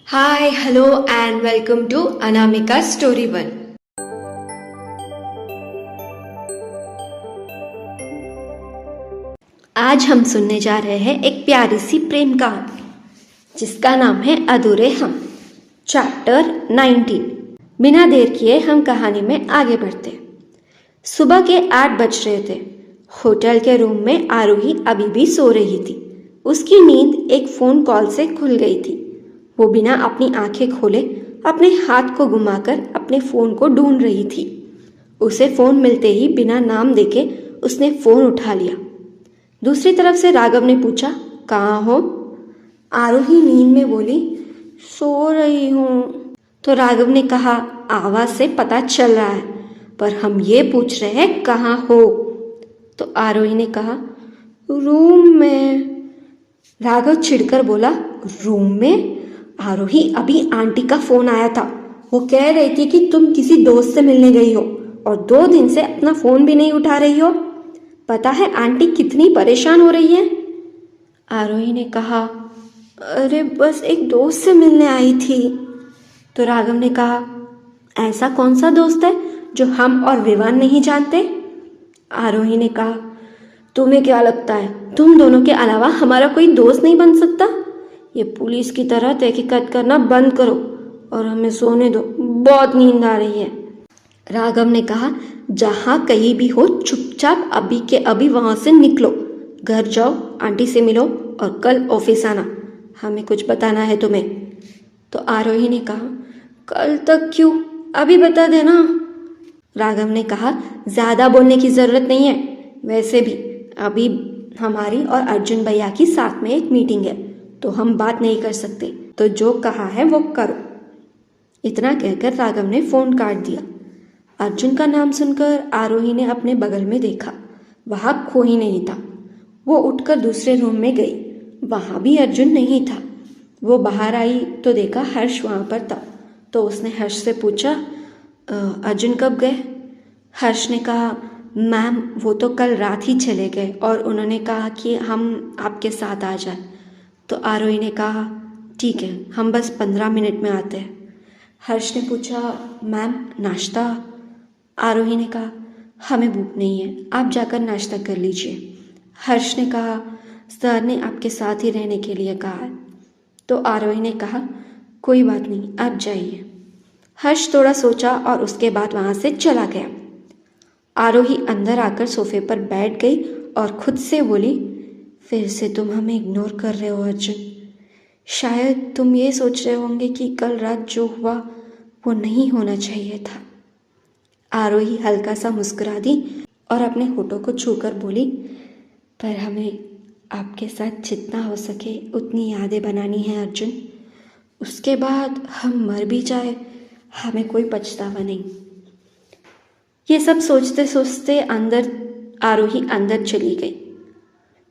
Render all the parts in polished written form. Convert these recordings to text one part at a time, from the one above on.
Hi, hello, and welcome to Anamika Story One. आज हम सुनने जा रहे हैं एक प्यारी सी प्रेम कहानी जिसका नाम है अधूरे हम। चैप्टर 19। बिना देर किए हम कहानी में आगे बढ़ते। सुबह के 8 बज रहे थे। होटल के रूम में आरोही अभी भी सो रही थी। उसकी नींद एक फोन कॉल से खुल गई थी। वो बिना अपनी आंखें खोले अपने हाथ को घुमाकर अपने फ़ोन को ढूंढ रही थी। उसे फ़ोन मिलते ही बिना नाम देके उसने फ़ोन उठा लिया। दूसरी तरफ से राघव ने पूछा, कहाँ हो? आरोही नींद में बोली, सो रही हूँ। तो राघव ने कहा, आवाज़ से पता चल रहा है, पर हम ये पूछ रहे हैं कहाँ हो? तो आरोही ने कहा, रूम में। राघव चिढ़कर बोला, रूम में? आरोही, अभी आंटी का फोन आया था। वो कह रही थी कि तुम किसी दोस्त से मिलने गई हो और 2 दिन से अपना फोन भी नहीं उठा रही हो। पता है आंटी कितनी परेशान हो रही है? आरोही ने कहा, अरे बस एक दोस्त से मिलने आई थी। तो राघव ने कहा, ऐसा कौन सा दोस्त है जो हम और विवान नहीं जानते? आरोही ने कहा, तुम्हें क्या लगता है तुम दोनों के अलावा हमारा कोई दोस्त नहीं बन सकता? ये पुलिस की तरह तहकीकात करना बंद करो और हमें सोने दो, बहुत नींद आ रही है। राघव ने कहा, जहाँ कहीं भी हो चुपचाप अभी के अभी वहाँ से निकलो। घर जाओ, आंटी से मिलो और कल ऑफिस आना, हमें कुछ बताना है तुम्हें। तो आरोही ने कहा, कल तक क्यों, अभी बता देना। राघव ने कहा, ज़्यादा बोलने की ज़रूरत नहीं है। वैसे भी अभी हमारी और अर्जुन भैया की साथ में एक मीटिंग है, तो हम बात नहीं कर सकते। तो जो कहा है वो करो। इतना कहकर राघव ने फ़ोन काट दिया। अर्जुन का नाम सुनकर आरोही ने अपने बगल में देखा। वहाँ कोई नहीं था। वो उठकर दूसरे रूम में गई। वहाँ भी अर्जुन नहीं था। वो बाहर आई तो देखा हर्ष वहाँ पर था। तो उसने हर्ष से पूछा, अर्जुन कब गए? हर्ष ने कहा, मैम वो तो कल रात ही चले गए और उन्होंने कहा कि हम आपके साथ आ जाए। तो आरोही ने कहा, ठीक है, हम बस 15 मिनट में आते हैं। हर्ष ने पूछा, मैम नाश्ता? आरोही ने कहा, हमें भूख नहीं है, आप जाकर नाश्ता कर लीजिए। हर्ष ने कहा, सर ने आपके साथ ही रहने के लिए कहा है। तो आरोही ने कहा, कोई बात नहीं, आप जाइए। हर्ष थोड़ा सोचा और उसके बाद वहाँ से चला गया। आरोही अंदर आकर सोफे पर बैठ गई और खुद से बोली, फिर से तुम हमें इग्नोर कर रहे हो अर्जुन। शायद तुम ये सोच रहे होंगे कि कल रात जो हुआ वो नहीं होना चाहिए था। आरोही हल्का सा मुस्कुरा दी और अपने होठों को छूकर बोली, पर हमें आपके साथ जितना हो सके उतनी यादें बनानी है अर्जुन। उसके बाद हम मर भी जाए, हमें कोई पछतावा नहीं। ये सब सोचते सोचते आरोही अंदर चली गई।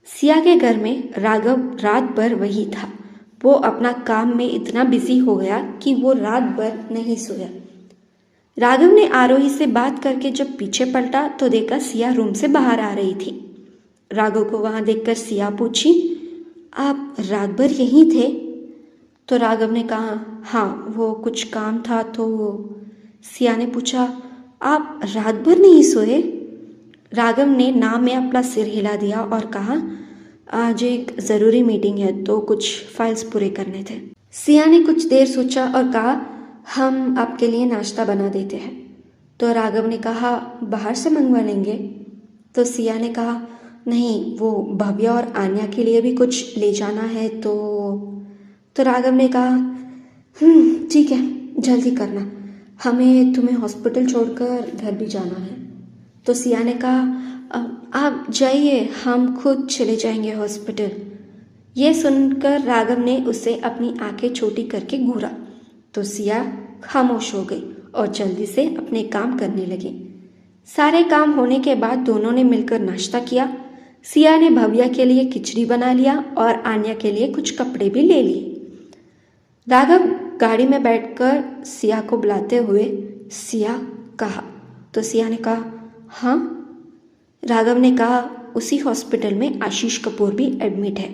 सिया के घर में राघव रात भर वही था। वो अपना काम में इतना बिजी हो गया कि वो रात भर नहीं सोया। राघव ने आरोही से बात करके जब पीछे पलटा तो देखा सिया रूम से बाहर आ रही थी। राघव को वहां देखकर सिया पूछी, आप रात भर यहीं थे? तो राघव ने कहा, हाँ वो कुछ काम था। तो सिया ने पूछा, आप रात भर नहीं सोए? राघव ने ना में अपना सिर हिला दिया और कहा, आज एक ज़रूरी मीटिंग है तो कुछ फाइल्स पूरे करने थे। सिया ने कुछ देर सोचा और कहा, हम आपके लिए नाश्ता बना देते हैं। तो राघव ने कहा, बाहर से मंगवा लेंगे? तो सिया ने कहा, नहीं, वो भव्या और आन्या के लिए भी कुछ ले जाना है। तो राघव ने कहा, ठीक है, जल्दी करना, हमें तुम्हें हॉस्पिटल छोड़कर घर भी जाना है। तो सिया ने कहा, आप जाइए, हम खुद चले जाएंगे हॉस्पिटल। ये सुनकर राघव ने उसे अपनी आंखें छोटी करके घूरा तो सिया खामोश हो गई और जल्दी से अपने काम करने लगी। सारे काम होने के बाद दोनों ने मिलकर नाश्ता किया। सिया ने भव्या के लिए खिचड़ी बना लिया और आन्या के लिए कुछ कपड़े भी ले लिए। राघव गाड़ी में बैठकर सिया को बुलाते हुए सिया कहा। तो सिया ने कहा, हाँ? राघव ने कहा, उसी हॉस्पिटल में आशीष कपूर भी एडमिट है,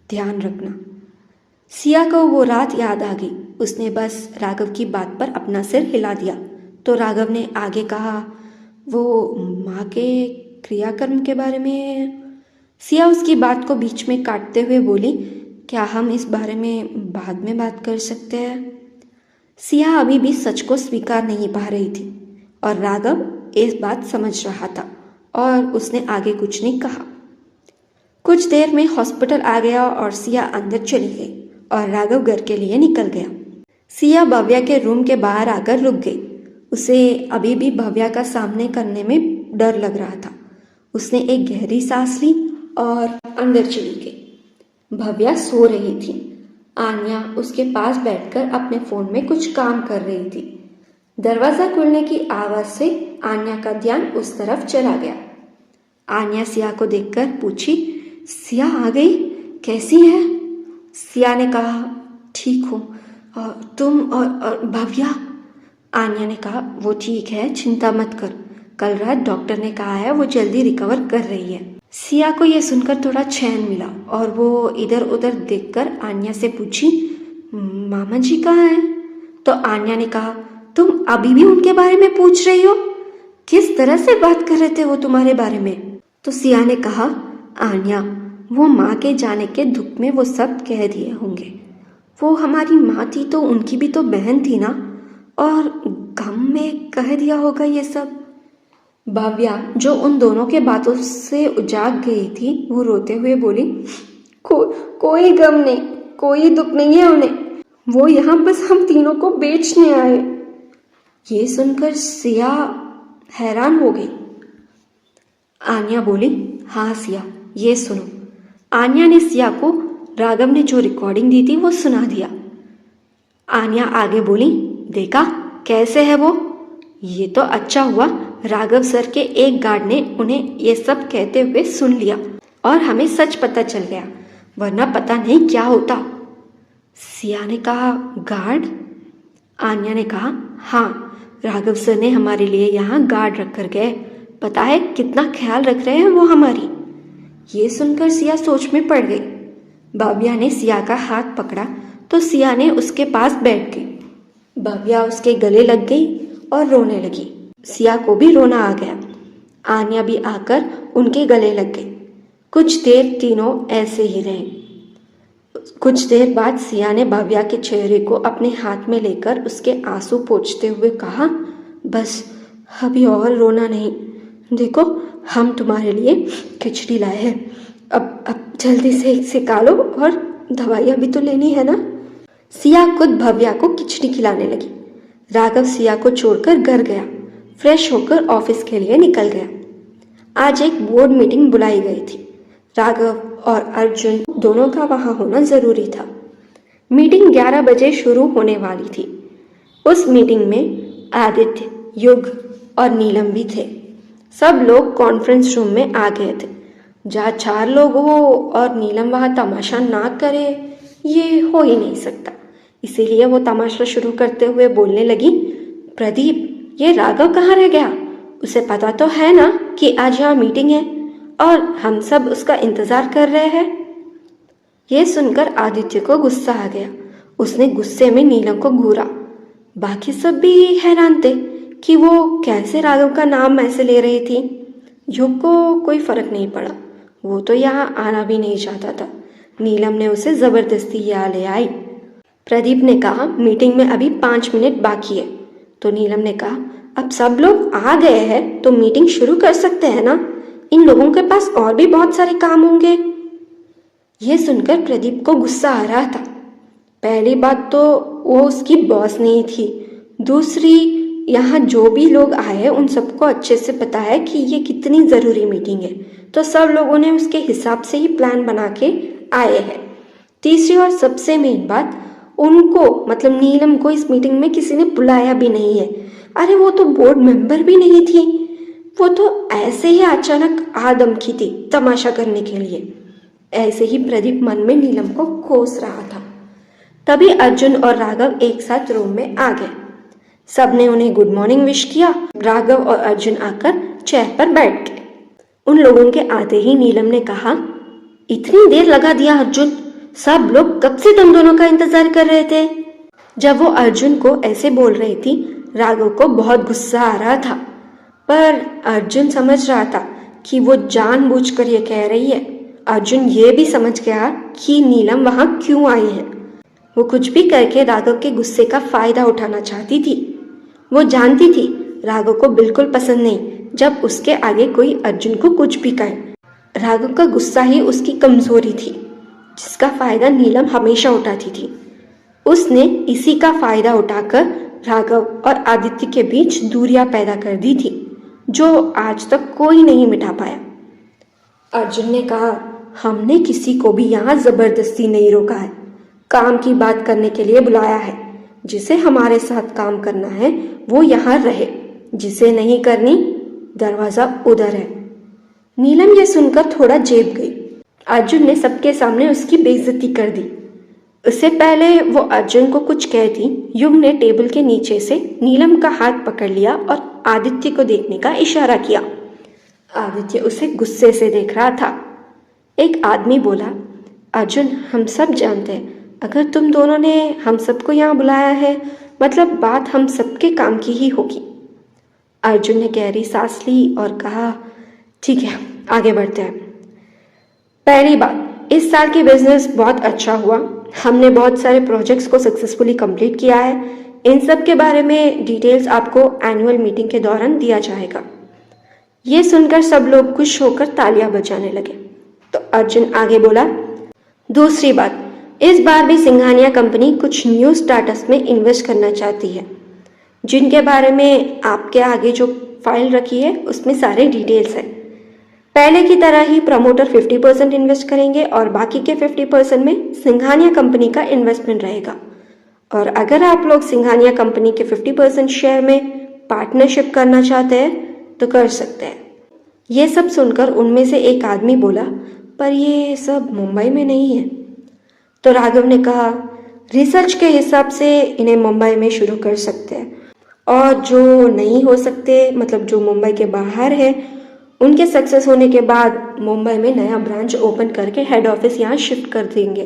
ध्यान रखना। सिया को वो रात याद आ गई उसने बस राघव की बात पर अपना सिर हिला दिया। तो राघव ने आगे कहा, वो माँ के क्रियाकर्म के बारे में। सिया उसकी बात को बीच में काटते हुए बोली, क्या हम इस बारे में बाद में बात कर सकते हैं? सिया अभी भी सच को स्वीकार नहीं पा रही थी और राघव इस बात समझ रहा था और उसने आगे कुछ नहीं कहा। कुछ देर में हॉस्पिटल आ गया और सिया अंदर चली गई और राघव घर के लिए निकल गया। सिया भव्या के रूम के बाहर आकर रुक गई। उसे अभी भी भव्या का सामने करने में डर लग रहा था। उसने एक गहरी सांस ली और अंदर चली गई। भव्या सो रही थी। आन्या उसके पास बैठकर अपने फोन में कुछ काम कर रही थी। दरवाजा खुलने की आवाज से आन्या का ध्यान उस तरफ चला गया। आन्या सिया को देखकर पूछी, सिया आ गई, कैसी है? सिया ने कहा, ठीक हूँ, और तुम और भव्या? आन्या ने कहा, वो ठीक है, चिंता मत कर, कल रात डॉक्टर ने कहा है वो जल्दी रिकवर कर रही है। सिया को यह सुनकर थोड़ा चैन मिला और वो इधर उधर देखकर आन्या से पूछी, मामा जी कहाँ हैं? तो आन्या ने कहा, तुम अभी भी उनके बारे में पूछ रही हो? किस तरह से बात कर रहे थे वो तुम्हारे बारे में? तो सिया ने कहा, आन्या, वो माँ के जाने के दुख में वो सब कह दिए होंगे। वो हमारी माँ थी तो उनकी भी तो बहन थी ना, और गम में कह दिया होगा ये सब। भव्या, जो उन दोनों के बातों से उजाग गई थी, वो रोते हुए बोली, कोई गम नहीं, कोई दुख नहीं है उन्हें, वो यहाँ बस हम तीनों को बेचने आए। ये सुनकर सिया हैरान हो गई। आन्या बोली, हाँ सिया, ये सुनो। आन्या ने सिया को राघव ने जो रिकॉर्डिंग दी थी वो सुना दिया। आन्या आगे बोली, देखा कैसे है वो? ये तो अच्छा हुआ राघव सर के एक गार्ड ने उन्हें ये सब कहते हुए सुन लिया और हमें सच पता चल गया, वरना पता नहीं क्या होता। सिया ने कहा, गार्ड? आन्या ने कहा, हाँ, राघव सर ने हमारे लिए यहाँ गार्ड रख कर गए। पता है कितना ख्याल रख रहे हैं वो हमारी। ये सुनकर सिया सोच में पड़ गई। भव्या ने सिया का हाथ पकड़ा तो सिया ने उसके पास बैठ गई। भव्या उसके गले लग गई और रोने लगी। सिया को भी रोना आ गया। आन्या भी आकर उनके गले लग गई। कुछ देर तीनों ऐसे ही रहे। कुछ देर बाद सिया ने भव्या के चेहरे को अपने हाथ में लेकर उसके आंसू पोंछते हुए कहा, बस अभी और रोना नहीं, देखो हम तुम्हारे लिए खिचड़ी लाए हैं, अब जल्दी से सिका लो और दवाइयाँ भी तो लेनी है ना। सिया खुद भव्या को खिचड़ी खिलाने लगी। राघव सिया को छोड़कर घर गया। फ्रेश होकर ऑफिस के लिए निकल गया। आज एक बोर्ड मीटिंग बुलाई गई थी। राघव और अर्जुन दोनों का वहां होना जरूरी था। मीटिंग 11 बजे शुरू होने वाली थी। उस मीटिंग में आदित्य, युग और नीलम भी थे। सब लोग कॉन्फ्रेंस रूम में आ गए थे। जहाँ 4 लोग हो और नीलम वहाँ तमाशा ना करे, ये हो ही नहीं सकता। इसीलिए वो तमाशा शुरू करते हुए बोलने लगी, प्रदीप, ये राघव कहाँ रह गया? उसे पता तो है ना कि आज यहाँ मीटिंग है और हम सब उसका इंतजार कर रहे हैं। यह सुनकर आदित्य को गुस्सा आ गया। उसने गुस्से में नीलम को घूरा। बाकी सब भी हैरान थे कि वो कैसे राघव का नाम ऐसे ले रही थी। युग को कोई फर्क नहीं पड़ा, वो तो यहाँ आना भी नहीं चाहता था। नीलम ने उसे जबरदस्ती यहाँ ले आई। प्रदीप ने कहा, मीटिंग में अभी 5 मिनट बाकी है। तो नीलम ने कहा, अब सब लोग आ गए हैं तो मीटिंग शुरू कर सकते हैं ना, इन लोगों के पास और भी बहुत सारे काम होंगे। यह सुनकर प्रदीप को गुस्सा आ रहा था। पहली बात तो वो उसकी बॉस नहीं थी, दूसरी यहाँ जो भी लोग आए हैं उन सबको अच्छे से पता है कि ये कितनी ज़रूरी मीटिंग है, तो सब लोगों ने उसके हिसाब से ही प्लान बना के आए हैं। तीसरी और सबसे मेन बात, उनको मतलब नीलम को इस मीटिंग में किसी ने बुलाया भी नहीं है। अरे वो तो बोर्ड मेंबर भी नहीं थी, वो तो ऐसे ही अचानक आदमखी थी तमाशा करने के लिए। ऐसे ही प्रदीप मन में नीलम को कोस रहा था। तभी अर्जुन और राघव एक साथ रूम में आ गए। सबने उन्हें गुड मॉर्निंग विश किया। राघव और अर्जुन आकर चेयर पर बैठ गए। उन लोगों के आते ही नीलम ने कहा, इतनी देर लगा दिया अर्जुन, सब लोग कब से तुम दोनों का इंतजार कर रहे थे। जब वो अर्जुन को ऐसे बोल रही थी, राघव को बहुत गुस्सा आ रहा था, पर अर्जुन समझ रहा था कि वो जानबूझकर ये कह रही है। अर्जुन ये भी समझ गया कि नीलम वहाँ क्यों आई है। वो कुछ भी करके राघव के गुस्से का फायदा उठाना चाहती थी। वो जानती थी राघव को बिल्कुल पसंद नहीं जब उसके आगे कोई अर्जुन को कुछ भी कहे। राघव का गुस्सा ही उसकी कमजोरी थी, जिसका फायदा नीलम हमेशा उठाती थी। उसने इसी का फायदा उठाकर राघव और आदित्य के बीच दूरियां पैदा कर दी थी, जो आज तक कोई नहीं मिटा पाया। अर्जुन ने कहा, हमने किसी को भी यहाँ जबरदस्ती नहीं रोका है, काम की बात करने के लिए बुलाया है। जिसे हमारे साथ काम करना है वो यहाँ रहे, जिसे नहीं करनी दरवाजा उधर है। नीलम ये सुनकर थोड़ा जेब गई। अर्जुन ने सबके सामने उसकी बेइज्जती कर दी। उससे पहले वो अर्जुन को कुछ कहती, युग ने टेबल के नीचे से नीलम का हाथ पकड़ लिया और आदित्य को देखने का इशारा किया। आदित्य उसे गुस्से से देख रहा था। एक आदमी बोला, अर्जुन, हम सब जानते हैं, अगर तुम दोनों ने हम सबको यहाँ बुलाया है मतलब बात हम सबके काम की ही होगी। अर्जुन ने गहरी सांस ली और कहा, ठीक है, आगे बढ़ते हैं। पहली बात, इस साल की बिजनेस बहुत अच्छा हुआ। हमने बहुत सारे प्रोजेक्ट्स को सक्सेसफुली कंप्लीट किया है। इन सब के बारे में डिटेल्स आपको एनुअल मीटिंग के दौरान दिया जाएगा। ये सुनकर सब लोग खुश होकर तालियां बजाने लगे। तो अर्जुन आगे बोला, दूसरी बात, इस बार भी सिंघानिया कंपनी कुछ न्यू स्टार्टअप्स में इन्वेस्ट करना चाहती है, जिनके बारे में आपके आगे जो फाइल रखी है उसमें सारे डिटेल्स हैं। पहले की तरह ही प्रमोटर 50% इन्वेस्ट करेंगे और बाकी के 50% में सिंघानिया कंपनी का इन्वेस्टमेंट रहेगा। और अगर आप लोग सिंघानिया कंपनी के 50% शेयर में पार्टनरशिप करना चाहते हैं तो कर सकते हैं। ये सब सुनकर उनमें से एक आदमी बोला, पर ये सब मुंबई में नहीं है। तो राघव ने कहा, रिसर्च के हिसाब से इन्हें मुंबई में शुरू कर सकते हैं, और जो नहीं हो सकते मतलब जो मुंबई के बाहर है, उनके सक्सेस होने के बाद मुंबई में नया ब्रांच ओपन करके हेड ऑफिस यहाँ शिफ्ट कर देंगे।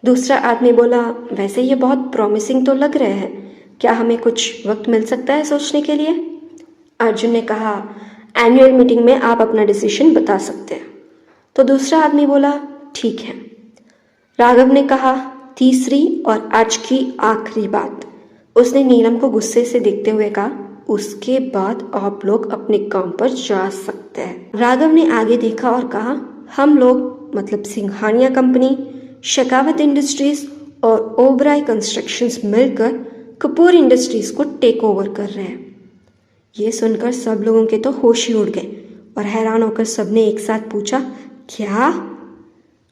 दूसरा आदमी बोला, वैसे ये बहुत प्रॉमिसिंग तो लग रहे हैं, क्या हमें कुछ वक्त मिल सकता है सोचने के लिए? अर्जुन ने कहा, एनुअल मीटिंग में आप अपना डिसीजन बता सकते हैं। तो दूसरा आदमी बोला, ठीक है। राघव ने कहा, तीसरी और आज की आखिरी बात। उसने नीलम को गुस्से से देखते हुए कहा, उसके बाद आप लोग अपने काम पर जा सकते हैं। राघव ने आगे देखा और कहा, हम लोग मतलब सिंघानिया कंपनी, शेखावत इंडस्ट्रीज और ओबराय कंस्ट्रक्शंस मिलकर कपूर इंडस्ट्रीज को टेक ओवर कर रहे हैं। ये सुनकर सब लोगों के तो होश ही उड़ गए और हैरान होकर सबने एक साथ पूछा, क्या?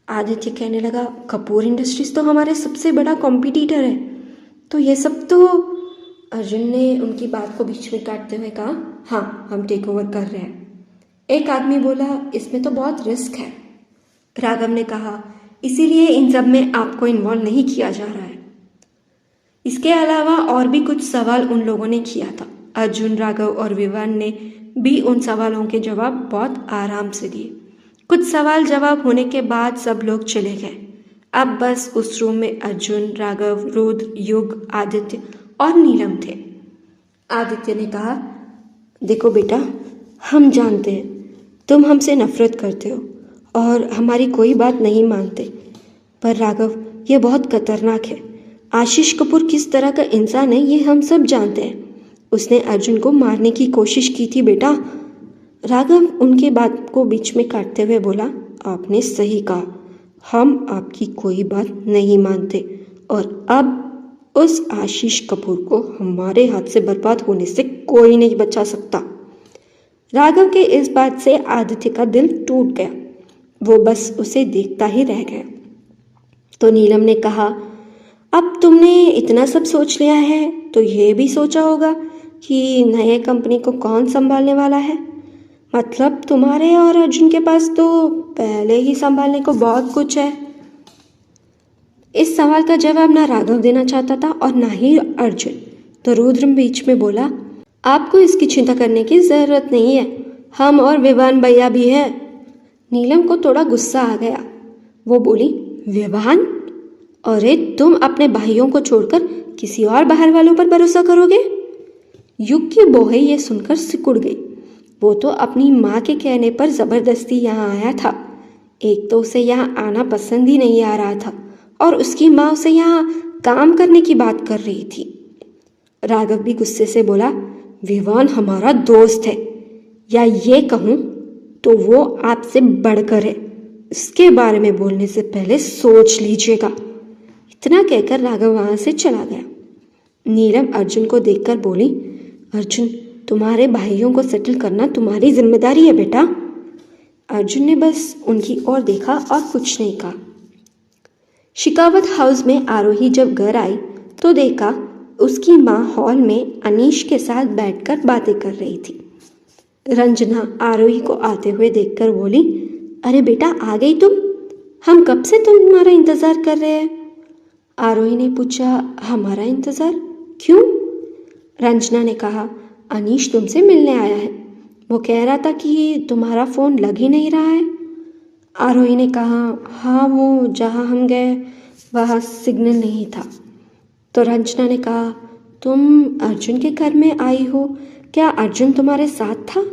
आदित्य कहने लगा, कपूर इंडस्ट्रीज तो हमारे सबसे बड़ा कॉम्पिटिटर है, तो ये सब तो। अर्जुन ने उनकी बात को बीच में काटते हुए कहा, हाँ, हम टेक ओवर कर रहे हैं। एक आदमी बोला, इसमें तो बहुत रिस्क है। राघव ने कहा, इसीलिए इन सब में आपको इन्वॉल्व नहीं किया जा रहा है। इसके अलावा और भी कुछ सवाल उन लोगों ने किया था। अर्जुन, राघव और विवान ने भी उन सवालों के जवाब बहुत आराम से दिए। कुछ सवाल जवाब होने के बाद सब लोग चले गए। अब बस उस रूम में अर्जुन, राघव, रुद्र, युग, आदित्य और नीलम थे। आदित्य ने कहा, देखो बेटा, हम जानते हैं तुम हमसे नफरत करते हो और हमारी कोई बात नहीं मानते, पर राघव, ये बहुत खतरनाक है। आशीष कपूर किस तरह का इंसान है ये हम सब जानते हैं। उसने अर्जुन को मारने की कोशिश की थी बेटा। राघव उनकी बात को बीच में काटते हुए बोला, आपने सही कहा, हम आपकी कोई बात नहीं मानते और अब उस आशीष कपूर को हमारे हाथ से बर्बाद होने से कोई नहीं बचा सकता। राघव के इस बात से आदित्य का दिल टूट गया। वो बस उसे देखता ही रह गया। तो नीलम ने कहा, अब तुमने इतना सब सोच लिया है तो ये भी सोचा होगा कि नए कंपनी को कौन संभालने वाला है। मतलब तुम्हारे और अर्जुन के पास तो पहले ही संभालने को बहुत कुछ है। इस सवाल का जवाब ना राघव देना चाहता था और ना ही अर्जुन। तो रुद्र बीच में बोला, आपको इसकी चिंता करने की जरूरत नहीं है, हम और विवान भैया भी है। नीलम को थोड़ा गुस्सा आ गया। वो बोली, विवान? अरे तुम अपने भाइयों को छोड़कर किसी और बाहर वालों पर भरोसा करोगे? युग की बौहें ये सुनकर सिकुड़ गई। वो तो अपनी माँ के कहने पर ज़बरदस्ती यहाँ आया था। एक तो उसे यहाँ आना पसंद ही नहीं आ रहा था और उसकी माँ उसे यहाँ काम करने की बात कर रही थी। राघव भी गुस्से से बोला, विवान हमारा दोस्त है, या ये कहूँ तो वो आपसे बढ़कर है। इसके बारे में बोलने से पहले सोच लीजिएगा। इतना कहकर राघव वहाँ से चला गया। नीलम अर्जुन को देखकर बोली, अर्जुन, तुम्हारे भाइयों को सेटल करना तुम्हारी जिम्मेदारी है बेटा। अर्जुन ने बस उनकी ओर देखा और कुछ नहीं कहा। शिकावत हाउस में आरोही जब घर आई तो देखा उसकी माँ हॉल में अनीश के साथ बैठकर बातें कर रही थी। रंजना आरोही को आते हुए देखकर बोली, अरे बेटा, आ गई तुम? हम कब से तुम्हारा इंतज़ार कर रहे हैं। आरोही ने पूछा, हमारा इंतज़ार क्यों? रंजना ने कहा, अनीश तुमसे मिलने आया है। वो कह रहा था कि तुम्हारा फ़ोन लग ही नहीं रहा है। आरोही ने कहा, हाँ, वो जहाँ हम गए वहाँ सिग्नल नहीं था। तो रंजना ने कहा, तुम अर्जुन के घर में आई हो, क्या अर्जुन तुम्हारे साथ था?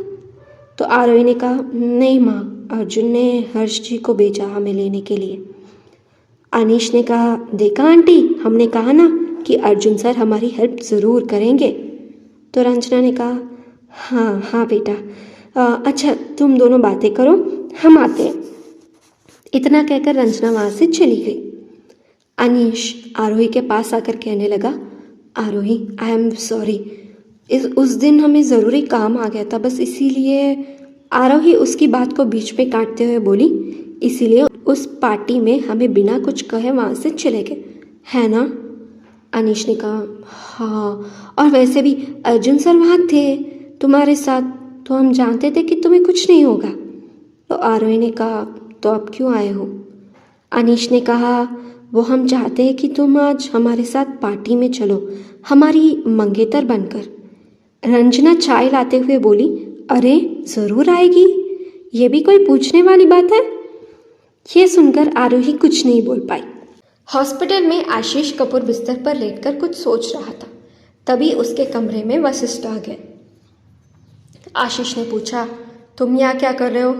तो आरोही ने कहा, नहीं माँ, अर्जुन ने हर्ष जी को भेजा हमें लेने के लिए। अनीश ने कहा, देखा आंटी, हमने कहा ना कि अर्जुन सर हमारी हेल्प ज़रूर करेंगे। तो रंजना ने कहा, हाँ हाँ बेटा, अच्छा तुम दोनों बातें करो, हम आते हैं। इतना कहकर रंजना वहाँ से चली गई। अनीश आरोही के पास आकर कहने लगा, आरोही, आई एम सॉरी, उस दिन हमें ज़रूरी काम आ गया था, बस इसीलिए। आरोही उसकी बात को बीच में काटते हुए बोली, इसीलिए उस पार्टी में हमें बिना कुछ कहे वहाँ से चले गए, है ना? अनीश ने कहा, हाँ, और वैसे भी अर्जुन सर वहाँ थे तुम्हारे साथ, तो हम जानते थे कि तुम्हें कुछ नहीं होगा। तो आरोही ने कहा, तो अब क्यों आए हो? अनीश ने कहा, वो हम चाहते हैं कि तुम आज हमारे साथ पार्टी में चलो, हमारी मंगेतर बनकर। रंजना चाय लाते हुए बोली, अरे ज़रूर आएगी, ये भी कोई पूछने वाली बात है? ये सुनकर आरोही कुछ नहीं बोल पाई। हॉस्पिटल में आशीष कपूर बिस्तर पर लेटकर कुछ सोच रहा था। तभी उसके कमरे में वशिष्ठ आ गए। आशीष ने पूछा, तुम यहाँ क्या कर रहे हो?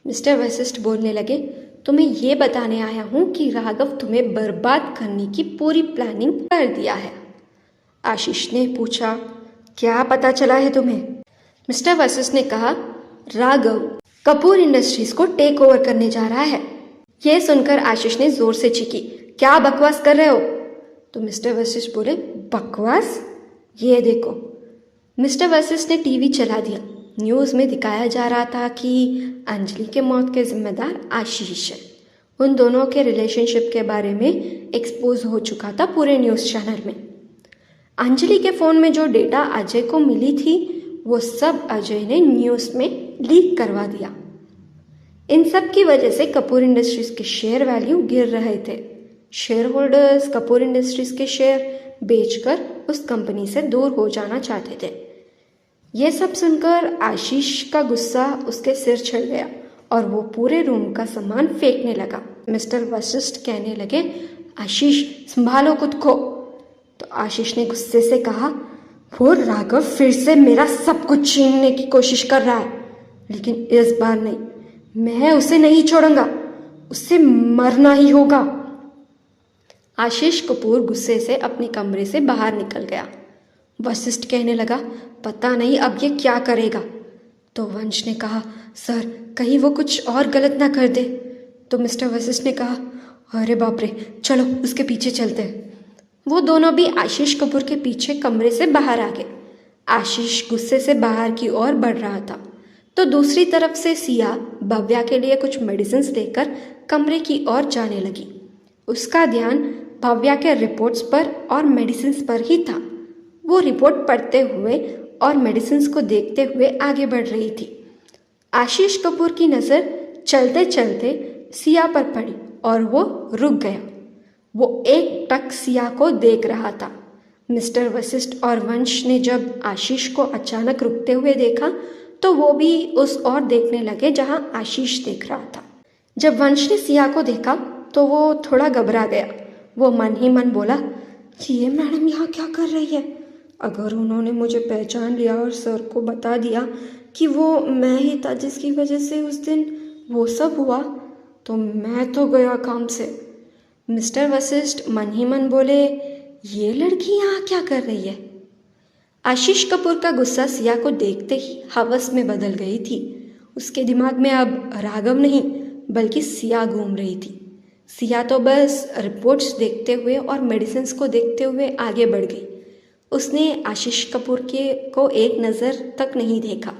मिस्टर वशिष्ठ बोलने लगे, तुम्हें ये बताने आया हूँ कि राघव तुम्हें बर्बाद करने की पूरी प्लानिंग कर दिया है। आशीष ने पूछा, क्या पता चला है तुम्हें? मिस्टर वशिष्ठ ने कहा, राघव कपूर इंडस्ट्रीज को टेक ओवर करने जा रहा है। यह सुनकर आशीष ने जोर से चीखी, क्या बकवास कर रहे हो? तो मिस्टर वशिष्ठ बोले, बकवास? ये देखो। मिस्टर वशिष्ठ ने टीवी चला दिया। न्यूज़ में दिखाया जा रहा था कि अंजलि के मौत के जिम्मेदार आशीष है। उन दोनों के रिलेशनशिप के बारे में एक्सपोज हो चुका था पूरे न्यूज़ चैनल में। अंजलि के फ़ोन में जो डेटा अजय को मिली थी वो सब अजय ने न्यूज़ में लीक करवा दिया। इन सब की वजह से कपूर इंडस्ट्रीज के शेयर वैल्यू गिर रहे थे। शेयर होल्डर्स कपूर इंडस्ट्रीज के शेयर बेचकर उस कंपनी से दूर हो जाना चाहते थे। यह सब सुनकर आशीष का गुस्सा उसके सिर चढ़ गया और वो पूरे रूम का सामान फेंकने लगा। मिस्टर वशिष्ठ कहने लगे, आशीष संभालो खुद को। तो आशीष ने गुस्से से कहा, वो राघव फिर से मेरा सब कुछ छीनने की कोशिश कर रहा है, लेकिन इस बार नहीं, मैं उसे नहीं छोड़ूंगा, उसे मरना ही होगा। आशीष कपूर गुस्से से अपने कमरे से बाहर निकल गया। वशिष्ठ कहने लगा, पता नहीं अब ये क्या करेगा। तो वंश ने कहा, सर कहीं वो कुछ और गलत ना कर दे। तो मिस्टर वशिष्ठ ने कहा, अरे बाप रे, चलो उसके पीछे चलते हैं। वो दोनों भी आशीष कपूर के पीछे कमरे से बाहर आ गए। आशीष गुस्से से बाहर की ओर बढ़ रहा था तो दूसरी तरफ से सिया भव्या के लिए कुछ मेडिसिन लेकर कमरे की ओर जाने लगी। उसका ध्यान भव्या के रिपोर्ट्स पर और मेडिसिन पर ही था। वो रिपोर्ट पढ़ते हुए और मेडिसिन को देखते हुए आगे बढ़ रही थी। आशीष कपूर की नज़र चलते चलते सिया पर पड़ी और वो रुक गया। वो एक टक सिया को देख रहा था। मिस्टर वशिष्ठ और वंश ने जब आशीष को अचानक रुकते हुए देखा तो वो भी उस ओर देखने लगे जहां आशीष देख रहा था। जब वंश ने सिया को देखा तो वो थोड़ा घबरा गया। वो मन ही मन बोला, कि ये मैडम यहाँ क्या कर रही है। अगर उन्होंने मुझे पहचान लिया और सर को बता दिया कि वो मैं ही था जिसकी वजह से उस दिन वो सब हुआ, तो मैं तो गया काम से। मिस्टर वशिष्ठ मन ही मन बोले, ये लड़की यहाँ क्या कर रही है। आशीष कपूर का गुस्सा सिया को देखते ही हवस में बदल गई थी। उसके दिमाग में अब राघव नहीं बल्कि सिया घूम रही थी। सिया तो बस रिपोर्ट्स देखते हुए और मेडिसिन को देखते हुए आगे बढ़ गई। उसने आशीष कपूर को एक नज़र तक नहीं देखा।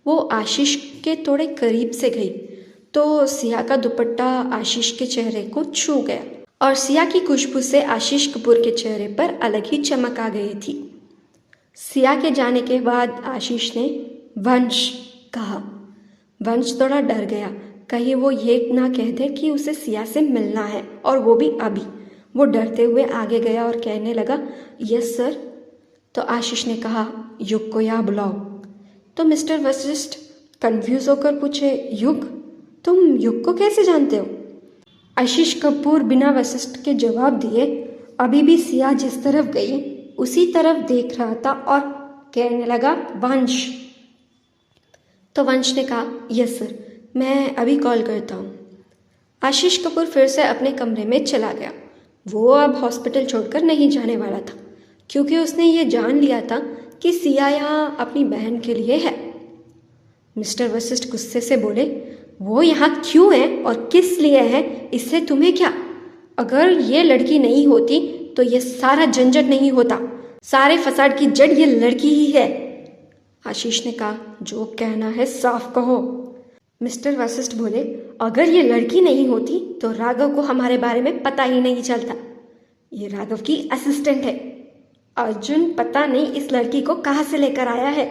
वो आशीष के थोड़े करीब से गई तो सिया का दुपट्टा आशीष के चेहरे को छू गया और सिया की खुशबू से आशीष कपूर के चेहरे पर अलग ही चमक आ गई थी। सिया के जाने के बाद आशीष ने वंश कहा। वंश थोड़ा डर गया, कहीं वो ये ना कह दे कि उसे सिया से मिलना है और वो भी अभी। वो डरते हुए आगे गया और कहने लगा, यस सर। तो आशीष ने कहा, युग को यहाँ बुलाओ। तो मिस्टर वशिष्ठ कंफ्यूज होकर पूछे, युग? तुम युग को कैसे जानते हो? आशीष कपूर बिना वशिष्ठ के जवाब दिए अभी भी सिया जिस तरफ गई उसी तरफ देख रहा था और कहने लगा, वंश। तो वंश ने कहा, यस सर, मैं अभी कॉल करता हूँ। आशीष कपूर फिर से अपने कमरे में चला गया। वो अब हॉस्पिटल छोड़कर नहीं जाने वाला था क्योंकि उसने ये जान लिया था कि सिया यहाँ अपनी बहन के लिए है। मिस्टर वशिष्ठ गुस्से से बोले, वो यहाँ क्यों है और किस लिए है, इससे तुम्हें क्या? अगर ये लड़की नहीं होती तो ये सारा झंझट नहीं होता। सारे फसाद की जड़ ये लड़की ही है। आशीष ने कहा, जो कहना है साफ कहो। मिस्टर वशिष्ठ बोले, अगर ये लड़की नहीं होती तो राघव को हमारे बारे में पता ही नहीं चलता। ये राघव की असिस्टेंट है। अर्जुन पता नहीं इस लड़की को कहाँ से लेकर आया है।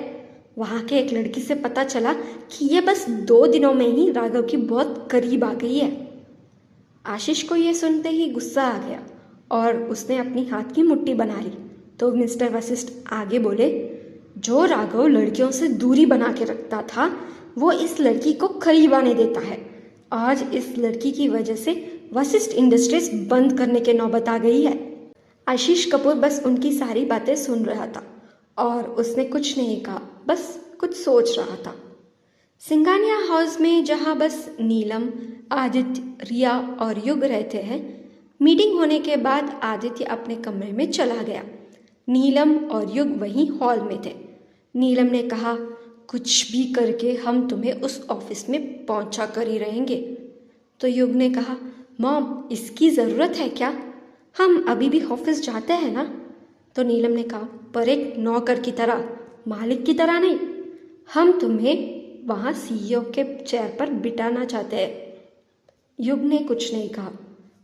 वहाँ के एक लड़की से पता चला कि ये बस 2 दिनों में ही राघव की बहुत करीब आ गई है। आशीष को ये सुनते ही गुस्सा आ गया और उसने अपनी हाथ की मुट्ठी बना ली। तो मिस्टर वशिष्ठ आगे बोले, जो राघव लड़कियों से दूरी बना के रखता था वो इस लड़की को करीब आने देता है। आज इस लड़की की वजह से वशिष्ठ इंडस्ट्रीज बंद करने के नौबत आ गई है। आशीष कपूर बस उनकी सारी बातें सुन रहा था और उसने कुछ नहीं कहा, बस कुछ सोच रहा था। सिंगानिया हाउस में जहाँ बस नीलम, आदित्य, रिया और युग रहते हैं, मीटिंग होने के बाद आदित्य अपने कमरे में चला गया। नीलम और युग वहीं हॉल में थे। नीलम ने कहा, कुछ भी करके हम तुम्हें उस ऑफिस में पहुंचा कर ही रहेंगे। तो युग ने कहा, मॉम इसकी ज़रूरत है क्या? हम अभी भी ऑफिस जाते हैं ना? तो नीलम ने कहा, पर एक नौकर की तरह, मालिक की तरह नहीं। हम तुम्हें वहाँ सीईओ के चेयर पर बिठाना चाहते हैं। युग ने कुछ नहीं कहा।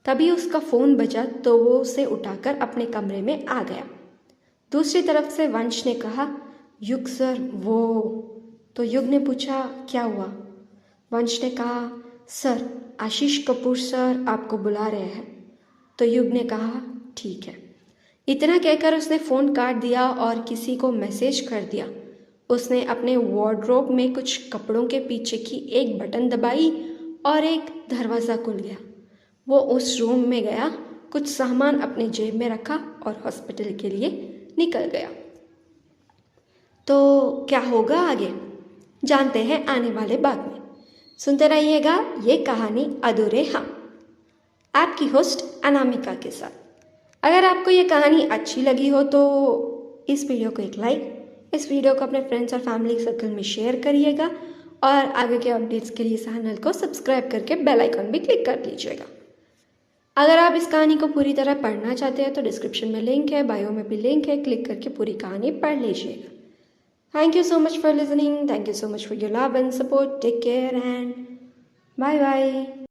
तभी उसका फ़ोन बजा तो वो उसे उठाकर अपने कमरे में आ गया। दूसरी तरफ से वंश ने कहा, युग सर वो। तो युग ने पूछा, क्या हुआ? वंश ने कहा, सर आशीष कपूर सर आपको बुला रहे हैं। तो युग ने कहा, ठीक है। इतना कहकर उसने फ़ोन काट दिया और किसी को मैसेज कर दिया। उसने अपने वार्डरोब में कुछ कपड़ों के पीछे की एक बटन दबाई और एक दरवाज़ा खुल गया। वो उस रूम में गया, कुछ सामान अपने जेब में रखा और हॉस्पिटल के लिए निकल गया। तो क्या होगा आगे जानते हैं आने वाले भाग में। सुनते रहिएगा ये कहानी अधूरे हम, आपकी होस्ट अनामिका के साथ। अगर आपको ये कहानी अच्छी लगी हो तो इस वीडियो को एक लाइक, इस वीडियो को अपने फ्रेंड्स और फैमिली सर्कल में शेयर करिएगा और आगे के अपडेट्स के लिए चैनल को सब्सक्राइब करके बेल आइकन भी क्लिक कर लीजिएगा। अगर आप इस कहानी को पूरी तरह पढ़ना चाहते हैं तो डिस्क्रिप्शन में लिंक है, बायो में भी लिंक है, क्लिक करके पूरी कहानी पढ़ लीजिएगा। Thank you so much for listening. Thank you so much for your love and support. Take care and bye bye.